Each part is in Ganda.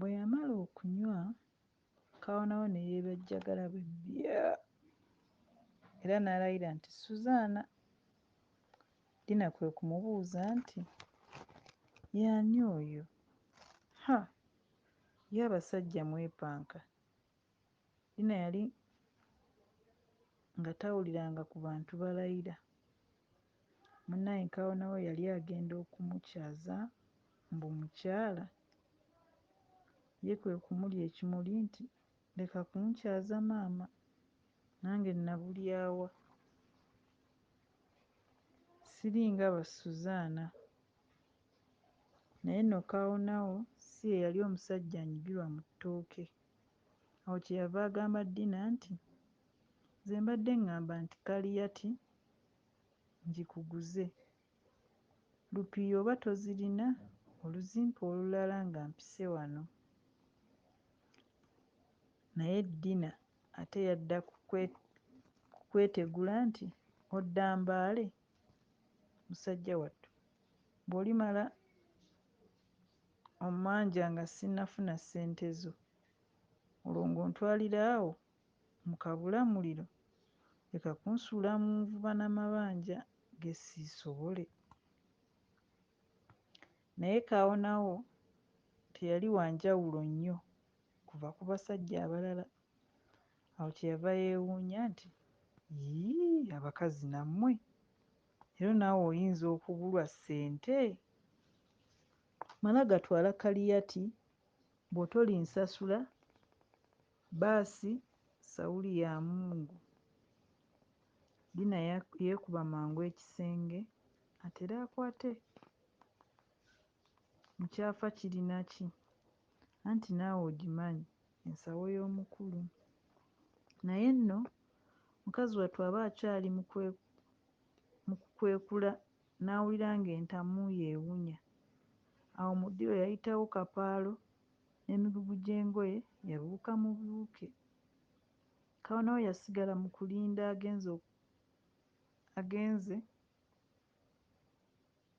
Bwe yamala okunywa kaawonawo ne yeebajjagala bwe bbya era n'alayira nti Suzaana. Dina kwe kumubuuza nti y'ani oyo? Ha! Ye abasajja mwepanka. Dina yali nga tawuliranga ku bantu balayira. Munnaye kaawonawo yali agenda okumukyaza mbu mukyala. Ye kwe kumulya ekimuli nti leka kunkyaza maama, nange nabulyawa. Siringa ba Suzaana. Naye nno kaawonawo si ye yali omusajja anyigirwa mu ttooke. Awo kyeyava agamba Dina nti nze mbadde ŋŋamba nti kaliyati ngikuguze. Lupiiya oba tozirina oluzimpa olulala nga mpise wano. Naye Dina ate yadda kwetegula nti odda mbaale musajja wattu, bw'olimala ommanja nga sinnafuna ssente zo olwo ng'ontwalira awo mu kabulamuliro, leka kunsuula mu nvuba n'amabanja ge siisobole. Naye kaawonawo teyali wa njawulo nnyo kuva ku basajja abalala. Awo kyeyava yeewuunya nti yii, abakazi nammwe era naawe oyinza okubulwa ssente. Mala gatwala kaliyati, bw'otolinsasula baasi sawuli ya Mungu. Dina yeekuba mangu ekisenge atere akwate mukyafa kirina ki, anti naawe ogimanyi ensawo y'omukulu. Naye nno mukazi wattu aba akyali mu kukwekula n'awulira ng'entamu yeewunya. Awo mu ddiiro yayitawo Kapaalo n'emigugu gy'engoye yabuuka mu buuke. Kaawonawo yasigala mu kulinda agenze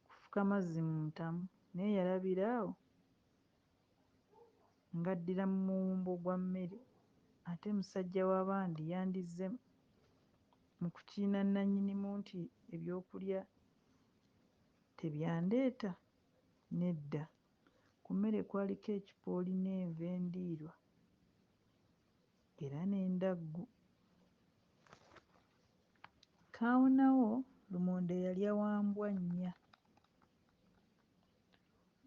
kufuka mazzi mu ntamu, naye yalabira awo ng'addira mu muwumbo gwa mmere, ate musajja w'abandi yandizze mu kukiina nnannyinimu nti ebyokulya tebyandeeta. Nedda, ku mmere kwaliko ekipooli n'enva endiirwa era n'endaggu. Kaawonawo lumonde yalya wambwa nnya.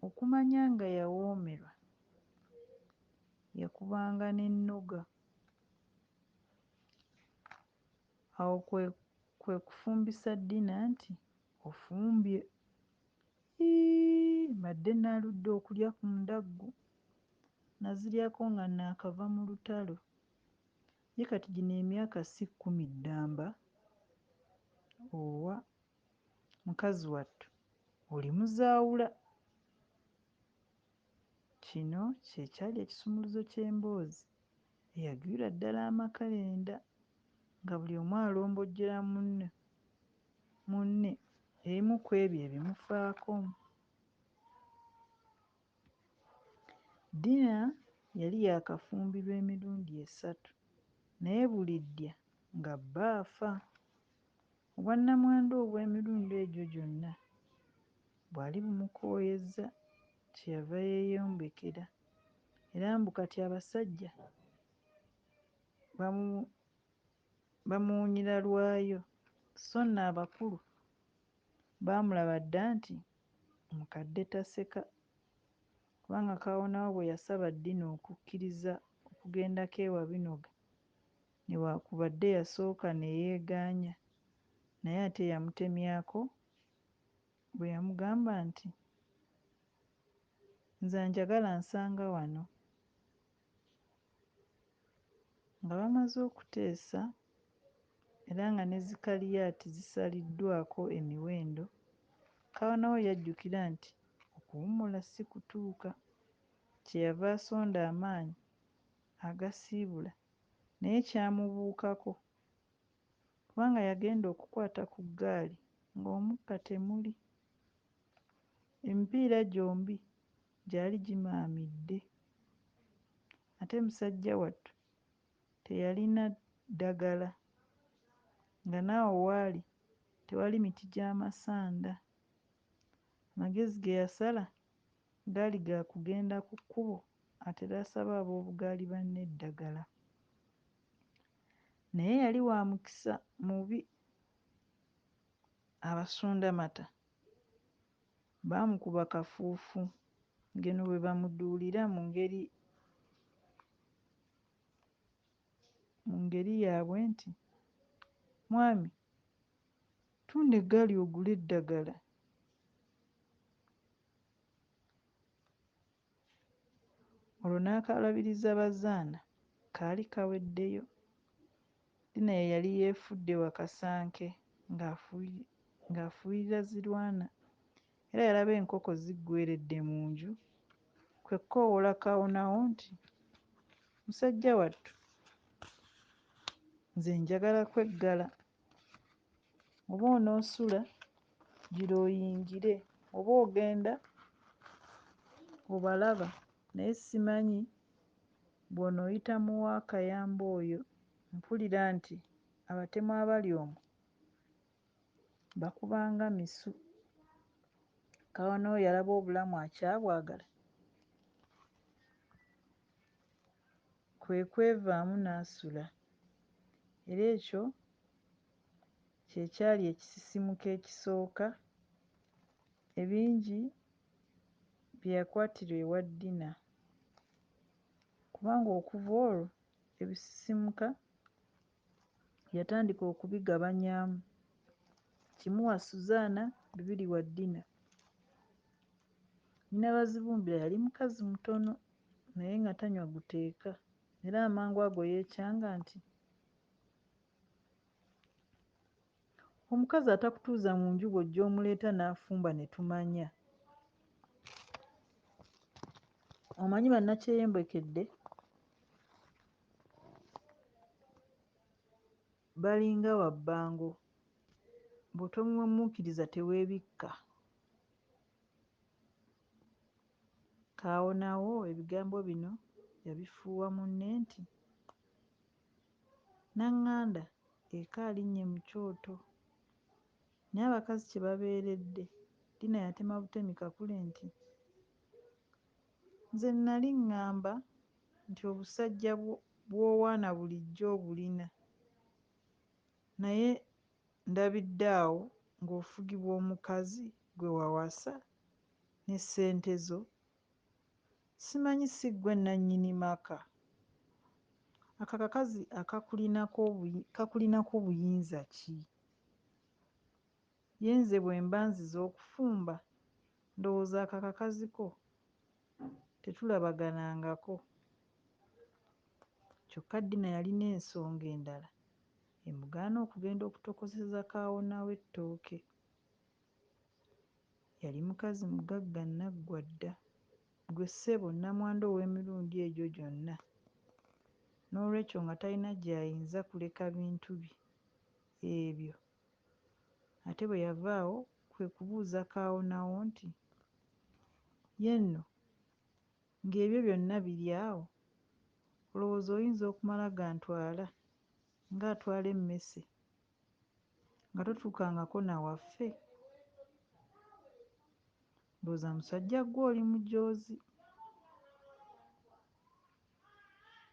Okumanya nga yawoomerwa yakubanga n'ennoga. Awo kwe kufumbisa Dina nti ofumbye. Mbadde naaludde okulya ku ndaggu, naziryako nga naakava mu lutalo. Ye kati gino emyaka si 10 ddamba. Owa mukazi wattu oli muzaawula. Kino kye kyali ekisumuluzo ky'emboozi eyagwira ddala amakerenda nga buli omu alombojjera munne ebimu ku ebyo ebimufaako. Dina yali yaakafumbirwa emirundi 3 naye buli ddya nga bba afa. Obwannamwandu obw'emirundi egyo gyonna bwali bumukooyezza, kyeyava yeeyombekera era mbu kati abasajja bamuwunyira lwayo, so nno abakulu baamulaba dda nti mukadde taseka, kubanga kaawonawo bwe yasaba Dina okukkiriza okugendako ewa Binoga newaakubadde yasooka ne yeegaanya, naye ate yamutemyako bwe yamugamba nti nze njagala nsanga wano. Nga bamaze okuteesa era nga ne zikaliyaati zisaliddwako emiwendo, kaawonawo yajjukira nti okuwummula si kutuuka. Kyeyava asonda amaanyi agasiibula, naye kyamubuukako kubanga yagenda okukwata ku ggaali ng'omukka temuli. Emipiira gyombi gyali gimaamidde. ate musajja wattu teyalina ddagala, nga naawe waali tewali miti gy'amasanda. Amagezi ge yasala gaali ga kugenda ku kkubo atera asaba ab'obugaali banne eddagala. Naye yali wa mukisa mubi. Abasundamata baamukuba kafuufu ngeno bwe bamuduulira mu ngeri yaabwe nti, "Mwami, tunda eggaali ogule eddagala." Olwo n'akalabiriza bazaana kaali kaweddeyo. Dina ye yali yeefudde wakasanke ng'afuuyira zirwana, era yalaba enkoko ziggweredde mu nju, kwe kkoowoola kaawonawo nti, "Musajja wattu, nze njagala kweggala. Oba onoosula gira oyingire, oba ogenda obalaba, naye simanyi bw'onooyita mu waakayamba oyo. Mpulira nti abatemu abali omwo bakubanga misu." Kaawonawo yalaba obulamu akyabwagala, kwe kwevaamu n'asula. Era ekyo kye kyali ekisisimuka ekisooka ebingi bye yakwatirwa ewa Dina, kubanga okuva olwo ebisisimuka yatandika okubigabanyaamu, kimu wa Suzaana, bibiri wa Dina. Nnyina Bazibumbira yali mukazi mutono naye nga tanywa guteeka, era amangu ago yeekyanga nti, "Omukazi atakutuuza mu nju bw'ojja omuleeta n'afumba ne tumanya." Omanyi bannakyeyembekedde balinga wabbango, bw'otomumuukiriza teweebikka. Kaawonawo ebigambo bino yabifuuwa munne nti, "Naŋŋanda eka alinnye mu kyoto." Naye abakazi kye babeeredde, Dina yatema butemi kakule nti, "Nze nali ŋŋamba nti obusajja bw'owaana bulijjo obulina, naye ndabidde awo ng'ofugibwa omukazi gwe wawasa ne ssente zo. Simanyi si ggwe nannyini maka. Ako akakazi kakulinako buyinza ki? Ye nze bwe mba nziza okufumba, ndowooza ako akakazi ko tetulabaganangako." Kyokka Dina yalina ensonga endala emugaana okugenda okutokoseza kaawonawo ettooke. Yali mukazi mugagga naggwa dda, gwe ssebo nnamwandu ow'emirundi egyo gyonna, n'olwekyo nga talina gy'ayinza kuleka bintu bye ebyo. Ate bwe yavaawo kwe kubuuza kaawonawo nti, "Ye nno ng'ebyo byonna biri awo, olowooza oyinza okumala gantwala ng'atwala emmese nga totuukangako na waffe? Ndowooza musajja ggwe oli mujoozi."